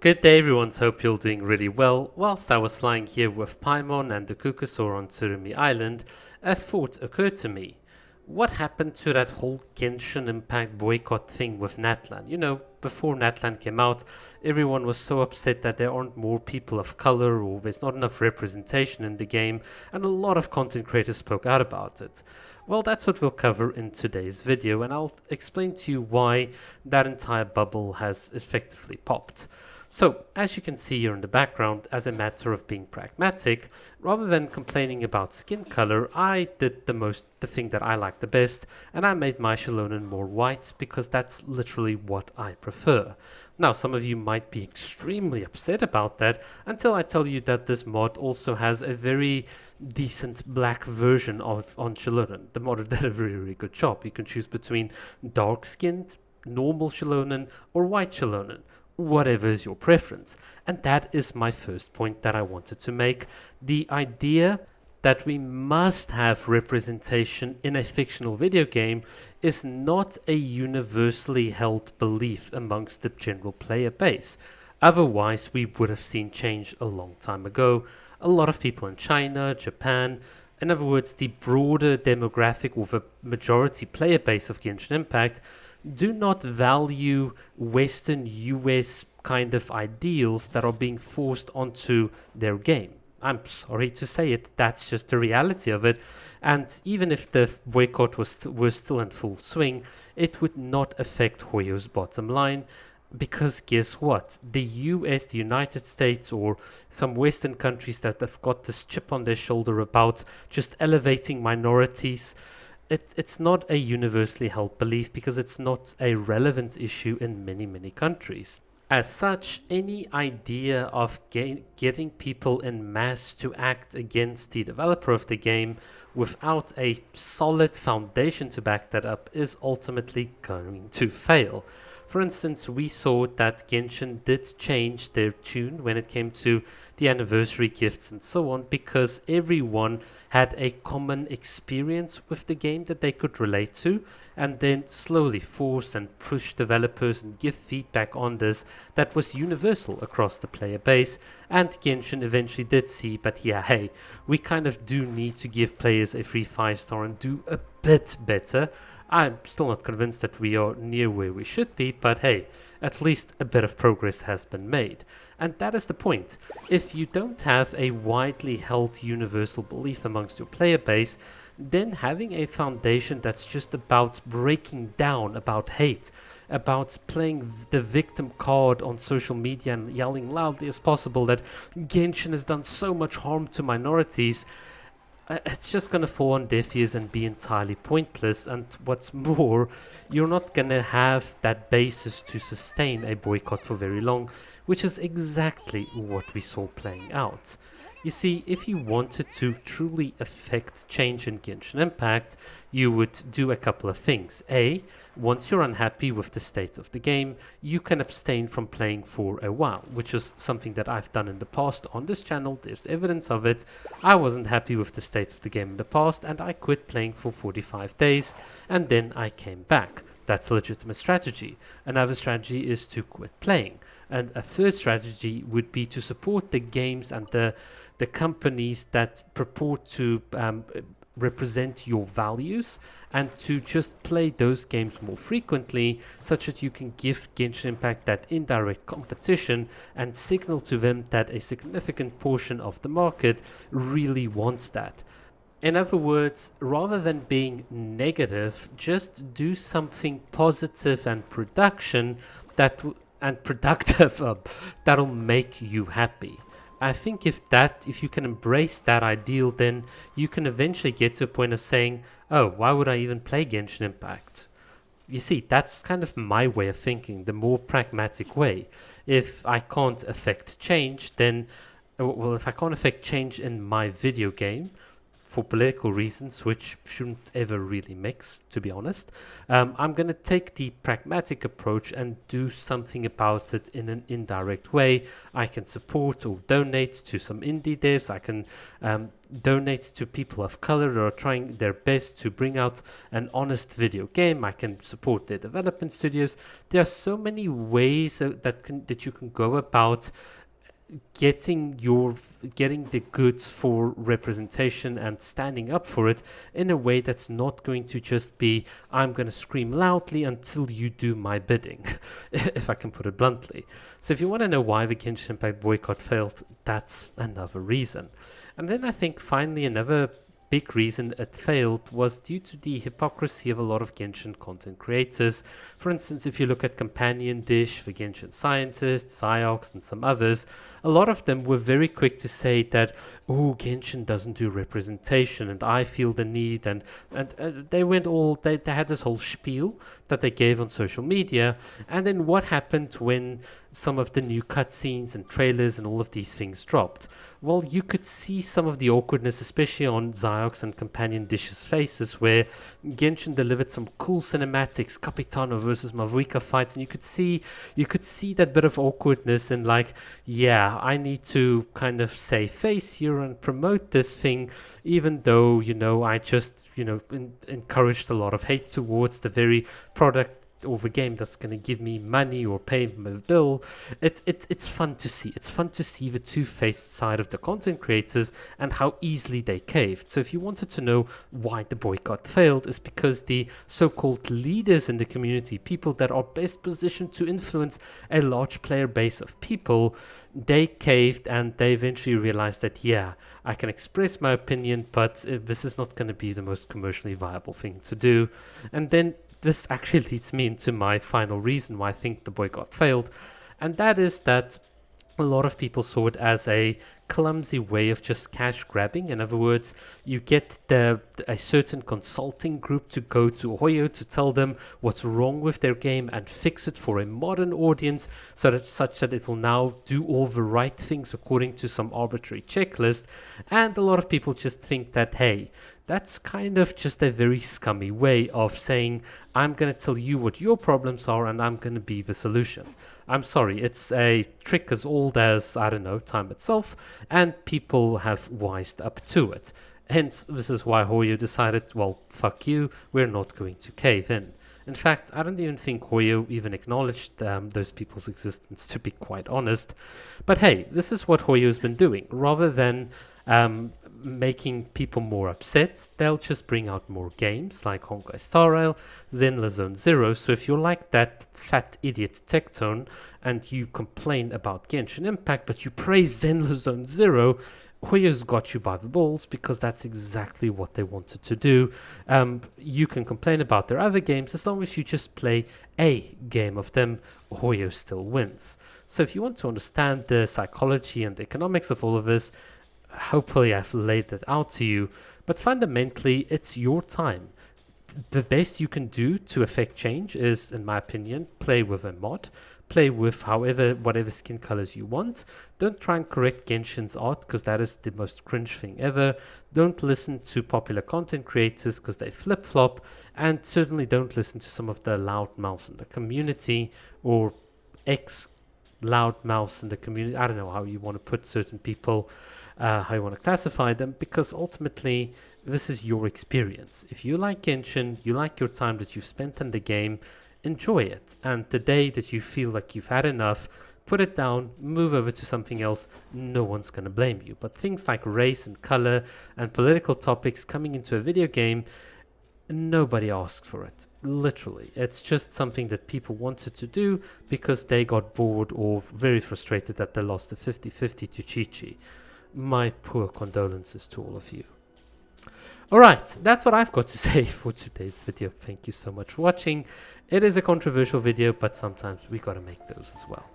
Good day everyone, hope you're doing really well. Whilst I was lying here with Paimon and the Kukusaur on Tsurumi Island, a thought occurred to me. What happened to that whole Genshin Impact boycott thing with Natlan? Before Natlan came out, everyone was so upset that there aren't more people of color or there's not enough representation in the game, and a lot of content creators spoke out about it. Well, that's what we'll cover in today's video, and I'll explain to you why that entire bubble has effectively popped. So, as you can see here in the background, as a matter of being pragmatic, rather than complaining about skin color, I did the thing that I like the best, and I made my Shalonen more white because that's literally what I prefer. Now, some of you might be extremely upset about that until I tell you that this mod also has a very decent black version of on Shalonen. The mod did a very good job. You can choose between dark-skinned, normal Shalonen, or white Shalonen, whatever is your preference. And that is my first point that I wanted to make. The idea that we must have representation in a fictional video game is not a universally held belief amongst the general player base. Otherwise, we would have seen change a long time ago. A lot of people in China, Japan, in other words, the broader demographic or the majority player base of Genshin Impact do not value Western US kind of ideals that are being forced onto their game. I'm sorry to say it, that's just the reality of it. And even if the boycott was still in full swing, it would not affect Hoyo's bottom line. Because guess what? The US, the United States, or some Western countries that have got this chip on their shoulder about just elevating minorities, it's not a universally held belief because it's not a relevant issue in many countries. As such, any idea of getting people en masse to act against the developer of the game without a solid foundation to back that up is ultimately going to fail. For instance, we saw that Genshin did change their tune when it came to the anniversary gifts and so on, because everyone had a common experience with the game that they could relate to, and then slowly force and push developers and give feedback on this that was universal across the player base. And Genshin eventually did see, but yeah, hey, we kind of do need to give players a free 5-star and do a bit better. I'm still not convinced that we are near where we should be, but hey, at least a bit of progress has been made. And that is the point. If you don't have a widely held universal belief amongst your player base, then having a foundation that's just about breaking down, about hate, about playing the victim card on social media and yelling loudly as possible that Genshin has done so much harm to minorities, it's just going to fall on deaf ears and be entirely pointless. And what's more, you're not going to have that basis to sustain a boycott for very long, which is exactly what we saw playing out. You see, if you wanted to truly affect change in Genshin Impact, you would do a couple of things. A, once you're unhappy with the state of the game, you can abstain from playing for a while, which is something that I've done in the past on this channel. There's evidence of it. I wasn't happy with the state of the game in the past, and I quit playing for 45 days, and then I came back. That's a legitimate strategy. Another strategy is to quit playing. And a third strategy would be to support the games and the companies that purport to represent your values, and to just play those games more frequently, such that you can give Genshin Impact that indirect competition and signal to them that a significant portion of the market really wants that. In other words, rather than being negative, just do something positive and productive that'll make you happy. I think if you can embrace that ideal, then you can eventually get to a point of saying, oh, why would I even play Genshin Impact? You see, that's kind of my way of thinking, the more pragmatic way. If I can't affect change, then, well, if I can't affect change in my video game, for political reasons, which shouldn't ever really mix, to be honest. I'm going to take the pragmatic approach and do something about it in an indirect way. I can support or donate to some indie devs. I can donate to people of color that are trying their best to bring out an honest video game. I can support their development studios. There are so many ways that you can go about getting the goods for representation and standing up for it in a way that's not going to just be, I'm going to scream loudly until you do my bidding, if I can put it bluntly. So if you want to know why the Genshin Impact boycott failed, that's another reason. And then I think finally another big reason it failed was due to the hypocrisy of a lot of Genshin content creators. For instance, if you look at Companion Dish, the Genshin Scientist, Xiox, and some others, a lot of them were very quick to say that, oh, Genshin doesn't do representation and I feel the need, and they had this whole spiel that they gave on social media. And then what happened when some of the new cutscenes and trailers and all of these things dropped? Well, you could see some of the awkwardness, especially on Xiox and Companion Dish's faces, where Genshin delivered some cool cinematics, Capitano versus Mavuika fights, and you could see that bit of awkwardness and like, yeah, I need to kind of save face here and promote this thing, even though, I just, encouraged a lot of hate towards the very product or the game that's going to give me money or pay my bill. It's fun to see. It's fun to see the two-faced side of the content creators and how easily they caved. So if you wanted to know why the boycott failed, is because the so-called leaders in the community, people that are best positioned to influence a large player base of people, they caved and they eventually realized that, yeah, I can express my opinion, but this is not going to be the most commercially viable thing to do. And then this actually leads me into my final reason why I think the boycott failed, and that is that a lot of people saw it as a clumsy way of just cash grabbing. In other words, you get a certain consulting group to go to Hoyo to tell them what's wrong with their game and fix it for a modern audience, such that it will now do all the right things according to some arbitrary checklist. And a lot of people just think that, hey, that's kind of just a very scummy way of saying, I'm going to tell you what your problems are and I'm going to be the solution. I'm sorry, it's a trick as old as, I don't know, time itself, and people have wised up to it. Hence, this is why Hoyo decided, well, fuck you, we're not going to cave in. In fact, I don't even think Hoyo even acknowledged those people's existence, to be quite honest. But hey, this is what Hoyo's been doing. Rather than making people more upset, they'll just bring out more games like Honkai Star Rail, Zenless Zone Zero. So if you're like that fat idiot Tectone and you complain about Genshin Impact but you praise Zenless Zone Zero, Hoyo's got you by the balls, because that's exactly what they wanted to do. You can complain about their other games, as long as you just play a game of them, Hoyo still wins. So if you want to understand the psychology and the economics of all of this, hopefully I've laid that out to you, but fundamentally it's your time. The best you can do to affect change is, in my opinion, play with a mod, play with whatever skin colors you want. Don't try and correct Genshin's art, because that is the most cringe thing ever. Don't listen to popular content creators because they flip-flop, and certainly don't listen to some of the loud mouths in the community, or ex-loud mouths in the community. I don't know how you want to put certain people, how you want to classify them, because ultimately this is your experience. If you like Genshin, you like your time that you've spent in the game, enjoy it. And the day that you feel like you've had enough, put it down, move over to something else. No one's going to blame you. But things like race and color and political topics coming into a video game, nobody asked for it. Literally, it's just something that people wanted to do because they got bored or very frustrated that they lost the 50-50 to Chi-Chi. My poor condolences to all of you. Alright, that's what I've got to say for today's video. Thank you so much for watching. It is a controversial video, but sometimes we gotta make those as well.